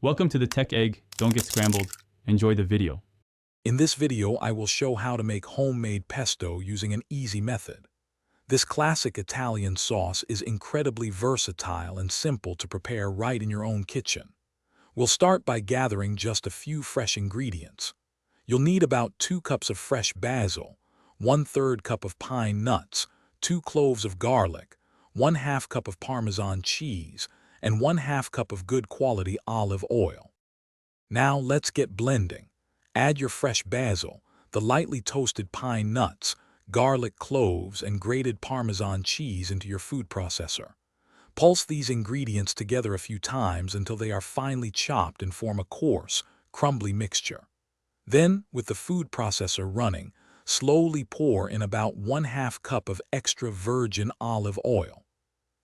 Welcome to the Tech Egg. Don't get scrambled. Enjoy the video. In this video, I will show how to make homemade pesto using an easy method. This classic Italian sauce is incredibly versatile and simple to prepare right in your own kitchen. We'll start by gathering just a few fresh ingredients. You'll need about 2 cups of fresh basil, 1/3 cup of pine nuts, 2 cloves of garlic, 1/2 cup of Parmesan cheese, and 1/2 cup of good quality olive oil. Now let's get blending. Add your fresh basil, the lightly toasted pine nuts, garlic cloves, and grated Parmesan cheese into your food processor. Pulse these ingredients together a few times until they are finely chopped and form a coarse, crumbly mixture. Then, with the food processor running, slowly pour in about 1/2 cup of extra virgin olive oil.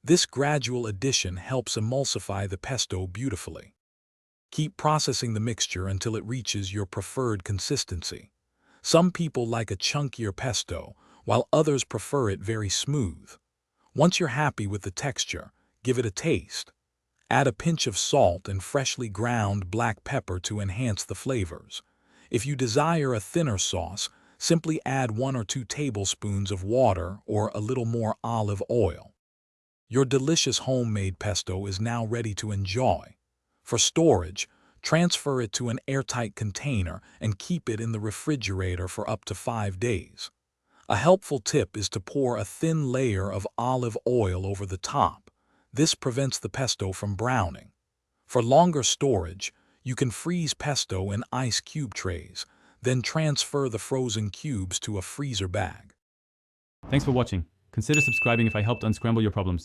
This gradual addition helps emulsify the pesto beautifully. Keep processing the mixture until it reaches your preferred consistency. Some people like a chunkier pesto, while others prefer it very smooth. Once you're happy with the texture, give it a taste. Add a pinch of salt and freshly ground black pepper to enhance the flavors. If you desire a thinner sauce, simply add 1 or 2 tablespoons of water or a little more olive oil. Your delicious homemade pesto is now ready to enjoy. For storage, transfer it to an airtight container and keep it in the refrigerator for up to 5 days. A helpful tip is to pour a thin layer of olive oil over the top. This prevents the pesto from browning. For longer storage, you can freeze pesto in ice cube trays, then transfer the frozen cubes to a freezer bag. Thanks for watching. Consider subscribing if I helped unscramble your problems.